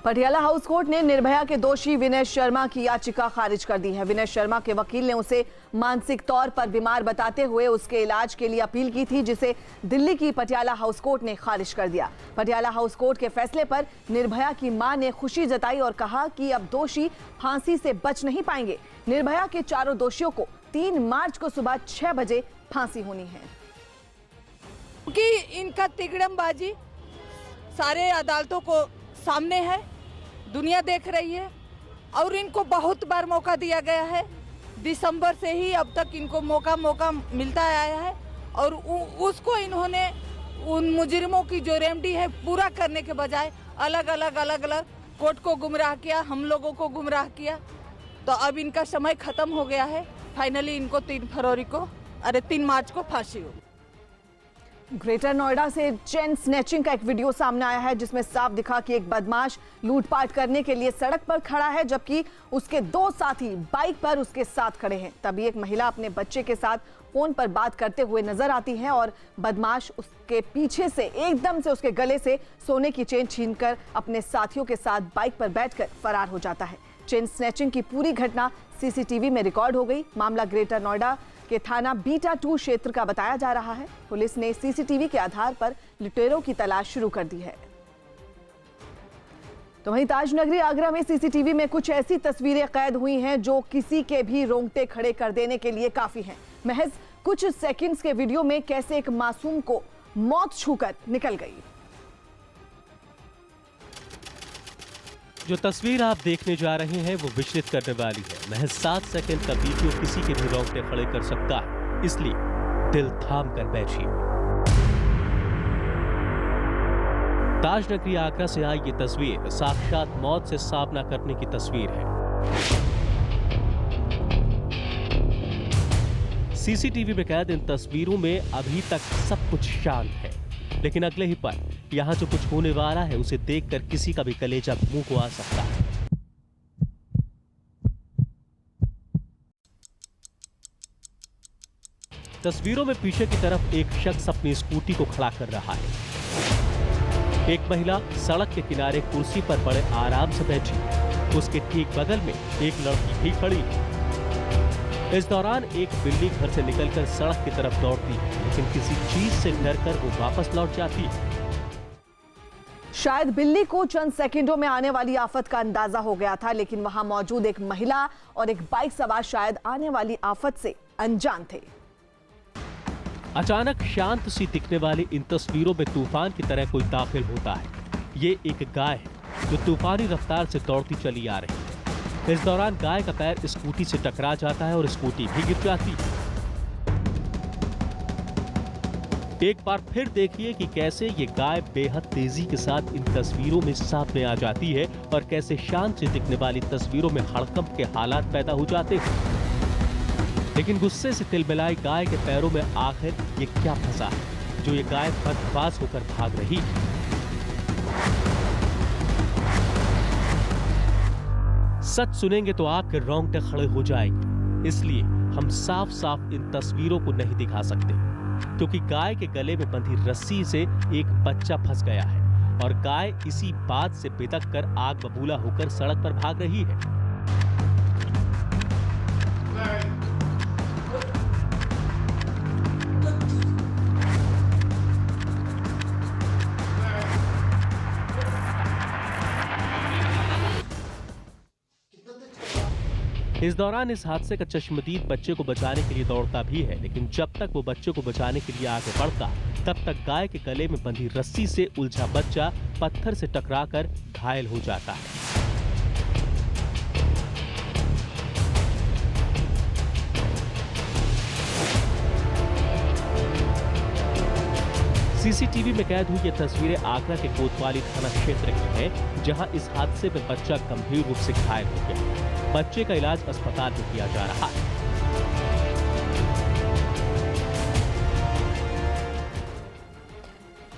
Patiala house court ने निर्भया के दोषी विनय शर्मा की याचिका खारिज कर दी है। विनय शर्मा के वकील ने उसे मानसिक तौर पर बीमार बताते हुए उसके इलाज के लिए अपील की थी, जिसे दिल्ली की पटियाला हाउस कोर्ट ने खारिज कर दिया। पटियाला हाउस कोर्ट के फैसले पर निर्भया की मां ने खुशी जताई और कहा कि अब दोषी फांसी से बच नहीं पाएंगे। निर्भया के चारों दोषियों को 3 मार्च को सुबह 6 बजे फांसी होनी है। क्योंकि इनका तिकड़मबाजी सारे अदालतों को सामने है, दुनिया देख रही है और इनको बहुत बार मौका दिया गया है। दिसंबर से ही अब तक इनको मौका मिलता आया है और उसको इन्होंने उन मुजरिमों की जो रेमेडी है पूरा करने के बजाय अलग अलग कोर्ट को गुमराह किया, हम लोगों को गुमराह किया। तो अब इनका समय खत्म हो गया है। फाइनली इनको 3 मार्च को फांसी होगी। ग्रेटर नोएडा से चेन स्नैचिंग का एक वीडियो सामने आया है, जिसमें साफ दिखा कि एक बदमाश लूटपाट करने के लिए सड़क पर खड़ा है, जबकि उसके 2 साथी बाइक पर उसके साथ खड़े हैं। तभी एक महिला अपने बच्चे के साथ फोन पर बात करते हुए नजर आती है और बदमाश उसके पीछे से एकदम से उसके गले से सोने की चेन छीनकर अपने साथियों के साथ बाइक पर बैठकर फरार हो जाता है। चेन स्नैचिंग की पूरी घटना सीसीटीवी में रिकॉर्ड हो गई। मामला ग्रेटर नोएडा के थाना बीटा 2 क्षेत्र का बताया जा रहा है। पुलिस ने सीसीटीवी के आधार पर लुटेरों की तलाश शुरू कर दी है। तो वहीं ताजनगरी आगरा में सीसीटीवी में कुछ ऐसी तस्वीरें कैद हुई हैं जो किसी के भी रोंगटे खड़े कर देने के लिए काफी हैं। महज कुछ सेकंड्स के वीडियो में कैसे एक मासूम को मौत छूकर निकल गई। जो तस्वीर आप देखने जा रहे हैं वो विचलित करने वाली है। महज 7 सेकंड का वीडियो किसी के भी रोंगटे खड़े कर सकता है, इसलिए दिल थाम कर बैठिए। ताजनगरी आगरा से आई ये तस्वीर साक्षात मौत से सामना करने की तस्वीर है। सीसीटीवी में कैद इन तस्वीरों में अभी तक सब कुछ शांत है, लेकिन अगले ही पल यहाँ जो कुछ होने वाला है उसे देखकर किसी का भी कलेजा मुंह को आ सकता है। तस्वीरों में पीछे की तरफ एक शख्स अपनी स्कूटी को खड़ा कर रहा है। एक महिला सड़क के किनारे कुर्सी पर बड़े आराम से बैठी, उसके ठीक बगल में एक लड़की भी खड़ी है। इस दौरान एक बिल्ली घर से निकलकर सड़क की तरफ दौड़ती है, लेकिन किसी चीज से डरकर वो वापस लौट जाती है। शायद बिल्ली को चंद सेकंडों में आने वाली आफत का अंदाजा हो गया था, लेकिन वहां मौजूद एक महिला और एक बाइक सवार शायद आने वाली आफत से अनजान थे। अचानक शांत सी दिखने वाली इन तस्वीरों में तूफान की तरह कोई दाखिल होता है। ये एक गाय है जो तूफानी रफ्तार से दौड़ती चली आ रही है। इस दौरान गाय का पैर स्कूटी से टकरा जाता है और स्कूटी भी गिर जाती है। एक बार फिर देखिए कि कैसे ये गाय बेहद तेजी के साथ इन तस्वीरों में सामने आ जाती है और कैसे शांत से दिखने वाली तस्वीरों में हड़कंप के हालात पैदा हो जाते हैं। लेकिन गुस्से से तिलमिलाई गाय के पैरों में आखिर ये क्या फंसा है जो ये गाय बदहवास होकर भाग रही है। सच सुनेंगे तो आपके रोंगटे खड़े हो जाएंगे, इसलिए हम साफ साफ इन तस्वीरों को नहीं दिखा सकते, क्योंकि गाय के गले में बंधी रस्सी से एक बच्चा फंस गया है और गाय इसी बात से बिदक कर आग बबूला होकर सड़क पर भाग रही है। इस दौरान इस हादसे का चश्मदीद बच्चे को बचाने के लिए दौड़ता भी है, लेकिन जब तक वो बच्चे को बचाने के लिए आगे बढ़ता तब तक गाय के गले में बंधी रस्सी से उलझा बच्चा पत्थर से टकराकर घायल हो जाता है। सीसीटीवी में कैद हुई ये तस्वीरें आगरा के कोतवाली थाना क्षेत्र की हैं, जहां इस हादसे में बच्चा गंभीर रूप से घायल हो गया। बच्चे का इलाज अस्पताल में किया जा रहा है।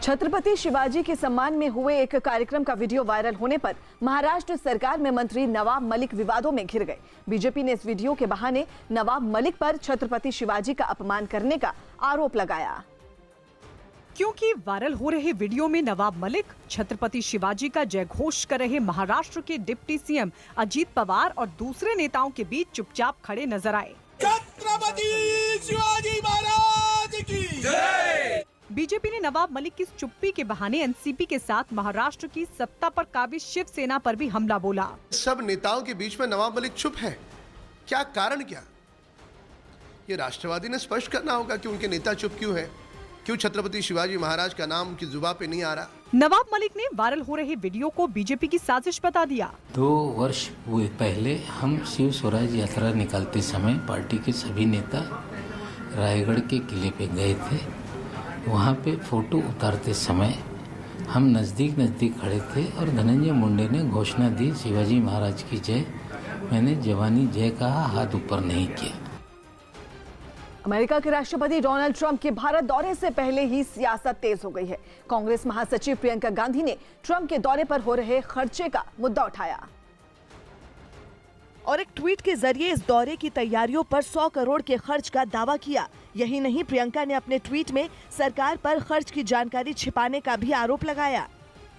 छत्रपति शिवाजी के सम्मान में हुए एक कार्यक्रम का वीडियो वायरल होने पर महाराष्ट्र सरकार में मंत्री नवाब मलिक विवादों में घिर गए। बीजेपी ने इस वीडियो के बहाने नवाब मलिक पर छत्रपति शिवाजी का अपमान करने का आरोप लगाया। क्योंकि वायरल हो रहे वीडियो में नवाब मलिक छत्रपति शिवाजी का जयघोष कर रहे महाराष्ट्र के डिप्टी सीएम अजीत पवार और दूसरे नेताओं के बीच चुपचाप खड़े नजर आए। छत्रपति शिवाजी महाराज की जय। बीजेपी ने नवाब मलिक की चुप्पी के बहाने एनसीपी के साथ महाराष्ट्र की सत्ता पर काबिज शिवसेना पर भी हमला बोला। सब नेताओं के बीच में नवाब मलिक चुप है, क्या कारण क्या? ये राष्ट्रवादी ने स्पष्ट करना होगा कि उनके नेता चुप क्यों है, क्यों छत्रपति शिवाजी महाराज का नाम उनकी जुबान पे नहीं आ रहा। नवाब मलिक ने वायरल हो रहे वीडियो को बीजेपी की साजिश बता दिया। 2 वर्ष पहले हम शिव स्वराज यात्रा निकालते समय पार्टी के सभी नेता रायगढ़ के किले पे गए थे। वहाँ पे फोटो उतारते समय हम नज़दीक खड़े थे और धनंजय मुंडे ने घोषणा दी, शिवाजी महाराज की जय। मैंने जवानी जय कहा, हाथ ऊपर नहीं किया। अमेरिका के राष्ट्रपति डोनाल्ड ट्रंप के भारत दौरे से पहले ही सियासत तेज हो गई है। कांग्रेस महासचिव प्रियंका गांधी ने ट्रंप के दौरे पर हो रहे खर्चे का मुद्दा उठाया और एक ट्वीट के जरिए इस दौरे की तैयारियों पर 100 करोड़ के खर्च का दावा किया। यही नहीं, प्रियंका ने अपने ट्वीट में सरकार पर खर्च की जानकारी छिपाने का भी आरोप लगाया।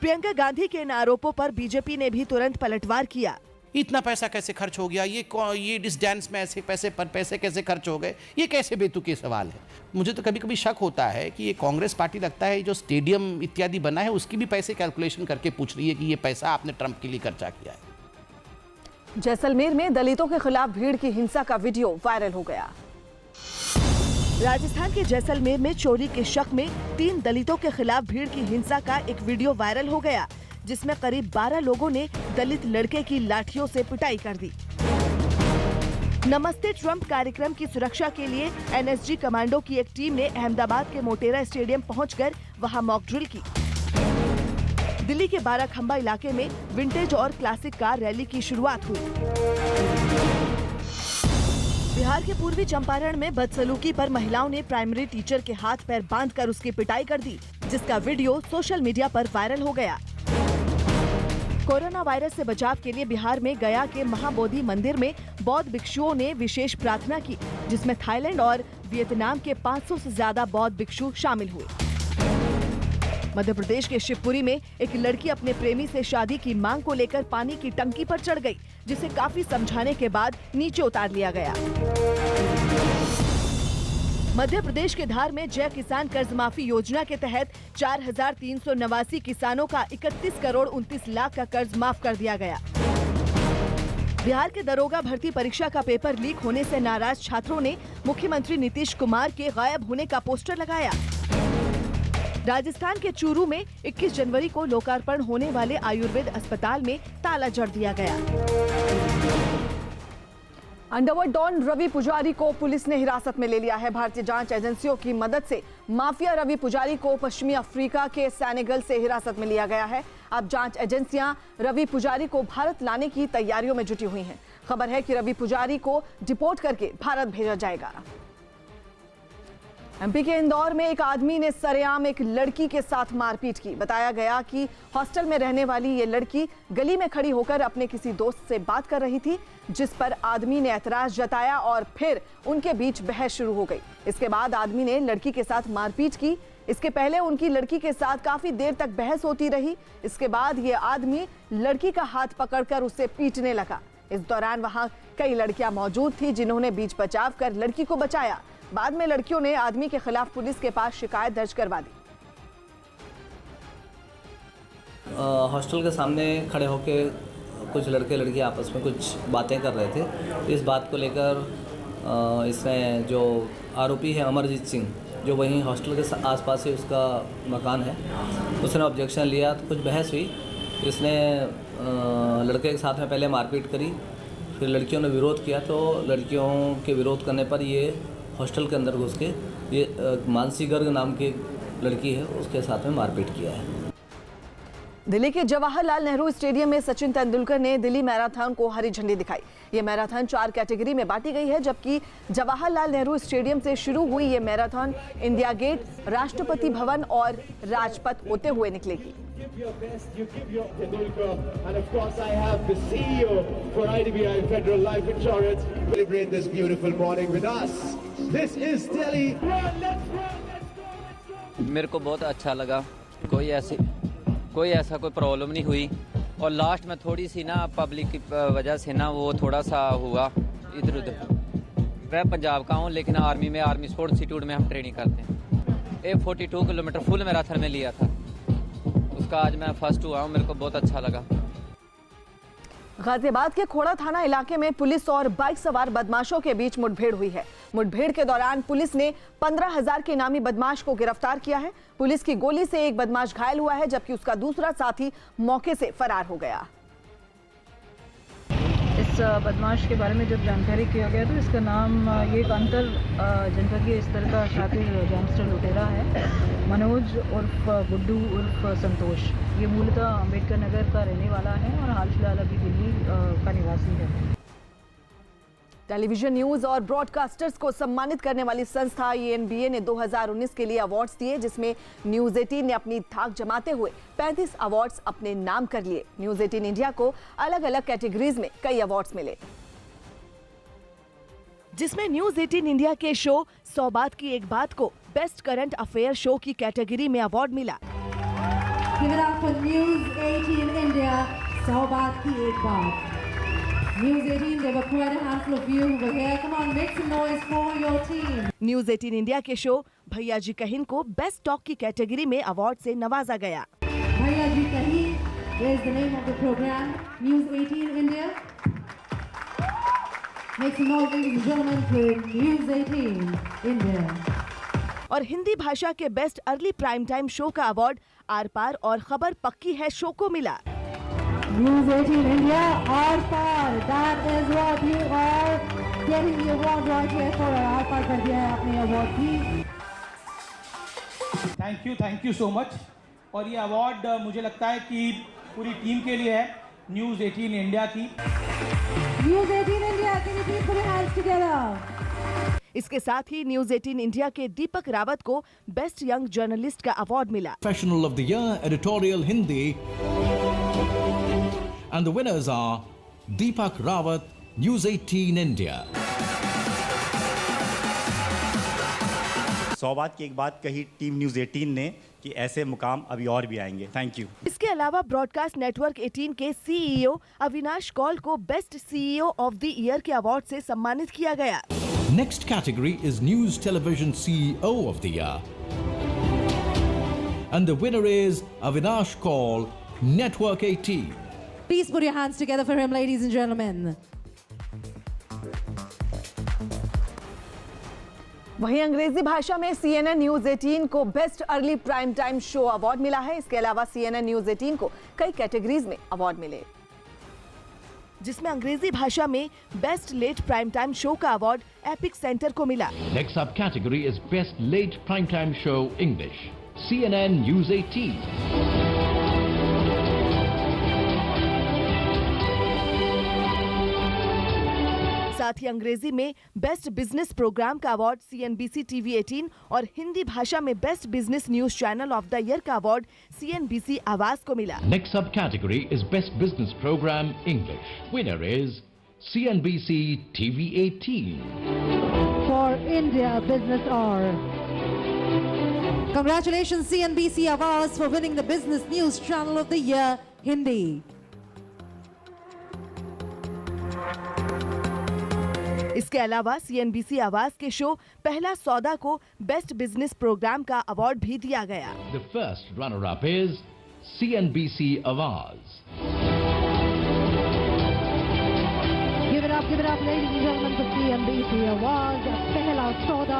प्रियंका गांधी के इन आरोपों पर बीजेपी ने भी तुरंत पलटवार किया। इतना पैसा कैसे खर्च हो गया, ये इस डांस में ऐसे पैसे कैसे खर्च हो गए, ये कैसे बेतुके सवाल है। मुझे तो कभी कभी शक होता है कि ये कांग्रेस पार्टी लगता है जो स्टेडियम इत्यादि बना है उसकी भी पैसे कैलकुलेशन करके पूछ रही है कि ये पैसा आपने ट्रंप के लिए खर्चा किया है। जैसलमेर में दलितों के खिलाफ भीड़ की हिंसा का वीडियो वायरल हो गया। राजस्थान के जैसलमेर में चोरी के शक में 3 दलितों के खिलाफ भीड़ की हिंसा का एक वीडियो वायरल हो गया, जिसमें करीब 12 लोगों ने दलित लड़के की लाठियों से पिटाई कर दी। नमस्ते ट्रंप कार्यक्रम की सुरक्षा के लिए एनएसजी कमांडो की एक टीम ने अहमदाबाद के मोटेरा स्टेडियम पहुंचकर वहां मॉक ड्रिल की। दिल्ली के बाराखंबा इलाके में विंटेज और क्लासिक कार रैली की शुरुआत हुई। बिहार के पूर्वी चंपारण में बदसलूकी पर महिलाओं ने प्राइमरी टीचर के हाथ पैर बांधकर उसकी पिटाई कर दी, जिसका वीडियो सोशल मीडिया पर वायरल हो गया। कोरोना वायरस से बचाव के लिए बिहार में गया के महाबोधि मंदिर में बौद्ध भिक्षुओं ने विशेष प्रार्थना की, जिसमें थाईलैंड और वियतनाम के 500 से ज्यादा बौद्ध भिक्षु शामिल हुए। मध्य प्रदेश के शिवपुरी में एक लड़की अपने प्रेमी से शादी की मांग को लेकर पानी की टंकी पर चढ़ गई, जिसे काफी समझाने के बाद नीचे उतार लिया गया। मध्य प्रदेश के धार में जय किसान कर्ज माफी योजना के तहत 4,389 किसानों का 31 करोड़ 29 लाख का कर्ज माफ कर दिया गया। बिहार के दरोगा भर्ती परीक्षा का पेपर लीक होने से नाराज छात्रों ने मुख्यमंत्री नीतीश कुमार के गायब होने का पोस्टर लगाया। राजस्थान के चूरू में 21 जनवरी को लोकार्पण होने वाले आयुर्वेद अस्पताल में ताला जड़ दिया गया। अंडरवर्ल्ड डॉन रवि पुजारी को पुलिस ने हिरासत में ले लिया है। भारतीय जांच एजेंसियों की मदद से माफिया रवि पुजारी को पश्चिमी अफ्रीका के सेनेगल से हिरासत में लिया गया है। अब जांच एजेंसियां रवि पुजारी को भारत लाने की तैयारियों में जुटी हुई हैं। खबर है कि रवि पुजारी को डिपोर्ट करके भारत भेजा जाएगा। एमपी के इंदौर में एक आदमी ने सरेआम एक लड़की के साथ मारपीट की। बताया गया कि हॉस्टल में रहने वाली ये लड़की गली में खड़ी होकर अपने किसी दोस्त से बात कर रही थी, जिस पर आदमी ने ऐतराज जताया और फिर उनके बीच बहस शुरू हो गई। इसके बाद आदमी ने लड़की के साथ मारपीट की। इसके पहले उनकी लड़की के साथ काफी देर तक बहस होती रही। इसके बाद ये आदमी लड़की का हाथ पकड़कर उसे पीटने लगा। इस दौरान वहां कई लड़कियां मौजूद थी, जिन्होंने बीच बचाव कर लड़की को बचाया। बाद में लड़कियों ने आदमी के खिलाफ पुलिस के पास शिकायत दर्ज करवा दी। हॉस्टल के सामने खड़े होके कुछ लड़के लड़कियां आपस में कुछ बातें कर रहे थे। इस बात को लेकर इसमें जो आरोपी है अमरजीत सिंह, जो वहीं हॉस्टल के आसपास ही उसका मकान है, उसने ऑब्जेक्शन लिया तो कुछ बहस हुई। इसने लड़के के साथ में पहले मारपीट करी, फिर लड़कियों ने विरोध किया तो लड़कियों के विरोध करने पर ये हॉस्टल के अंदर घुस के ये मानसी गर्ग नाम की लड़की है, उसके साथ में मारपीट किया है। दिल्ली के जवाहरलाल नेहरू स्टेडियम में सचिन तेंदुलकर ने दिल्ली मैराथन को हरी झंडी दिखाई। ये मैराथन 4 कैटेगरी में बांटी गई है, जबकि जवाहरलाल नेहरू स्टेडियम से शुरू हुई ये marathon India gate, Rashtrapati Bhavan और राजपथ होते हुए निकलेगी। मेरे को बहुत अच्छा लगा, कोई ऐसा कोई प्रॉब्लम नहीं हुई। और लास्ट में थोड़ी सी ना पब्लिक की वजह से ना वो थोड़ा सा हुआ इधर उधर। मैं पंजाब का हूँ, लेकिन आर्मी स्पोर्ट्स इंस्टीट्यूट में हम ट्रेनिंग करते हैं। 42 किलोमीटर फुल मैराथन में लिया था, उसका आज मैं फर्स्ट हुआ हूँ। मेरे को बहुत अच्छा लगा। गाजियाबाद के खोड़ा थाना इलाके में पुलिस और बाइक सवार बदमाशों के बीच मुठभेड़ हुई है। मुठभेड़ के दौरान पुलिस ने 15,000 के इनामी बदमाश को गिरफ्तार किया है। पुलिस की गोली से एक बदमाश घायल हुआ है, जबकि उसका दूसरा साथी मौके से फरार हो गया। इस बदमाश के बारे में जब जानकारी किया गया तो इसका नाम ये एक अंतर जनपदीय स्तर का शातिर गैंगस्टर लुटेरा है, मनोज उर्फ गुड्डू उर्फ संतोष। ये मूलतः अंबेडकर नगर का रहने वाला है और हाल फिलहाल अभी दिल्ली का निवासी है। टेलीविजन न्यूज और ब्रॉडकास्टर्स को सम्मानित करने वाली संस्था ENBA ने 2019 के लिए अवार्ड्स दिए, जिसमें न्यूज 18 ने अपनी धाक जमाते हुए 35 अवार्ड्स अपने नाम कर लिए। न्यूज 18 इंडिया को अलग अलग कैटेगरीज में कई अवार्ड्स मिले, जिसमें न्यूज 18 इंडिया के शो 100 बात की एक बात को बेस्ट करंट अफेयर शो की कैटेगरी में अवार्ड मिला। Give it up for News 18 India, 100 बात की एक बात। News 18, there were quite a handful of you who were here. Come on, make some noise for your team. News 18 India के show भैया जी कहिन को बेस्ट टॉक की कैटेगरी में अवार्ड से नवाजा गया। भैया जी कहिन is the name of the program. News 18 India. Make some noise, ladies and gentlemen, for News 18 India. और हिंदी भाषा के best early prime time show का अवार्ड आर पार और खबर पक्की है शो को मिला। News 18 India, Aar Paar, that is what you are getting the award right here for. आर पार कर दिया है आपने अवार्ड की। Thank you so much. और ये अवार्ड मुझे लगता है कि पूरी टीम के लिए है, न्यूज़ 18 इंडिया की। News 18 India, can you please put your hands together? इसके साथ ही न्यूज 18 इंडिया के दीपक रावत को बेस्ट यंग जर्नलिस्ट का अवार्ड मिला। Professional of the Year Editorial Hindi, and the winners are Deepak Rawat, News 18 India. 100 बात की एक बात कही टीम न्यूज़ 18 ने कि ऐसे मुकाम अभी और भी आएंगे। Thank you. इसके अलावा ब्रॉडकास्ट नेटवर्क 18 के CEO अविनाश कौल को best CEO of the year के अवार्ड से सम्मानित किया गया। Next category is News Television CEO of the Year. And the winner is Avinash Kaul, Network 18. Please put your hands together for him, ladies and gentlemen. वहीं अंग्रेजी भाषा में CNN news 18 को best early prime time show award मिला है। इसके अलावा CNN news 18 को कई कैटेगरीज में अवार्ड मिले, जिसमें अंग्रेजी भाषा में best late prime time show का अवार्ड एपिक सेंटर को मिला। Next up category is Best Late Primetime Show English, CNN News 18. साथ ही अंग्रेजी में बेस्ट बिजनेस प्रोग्राम का अवार्ड CNBC TV 18 और हिंदी भाषा में best business news channel of the year का अवार्ड CNBC आवाज को मिला। Next subcategory is Best Business Program English. Winner is CNBC TV 18. For India Business Hour. Congratulations CNBC Awards for winning the Business News Channel of the Year, Hindi. इसके अलावा CNBC आवाज के show पहला सौदा को बेस्ट बिजनेस प्रोग्राम का award भी दिया गया। The first runner-up is CNBC Awaz. Give it up, ladies and gentlemen, for CNBC Awards. पहला सौदा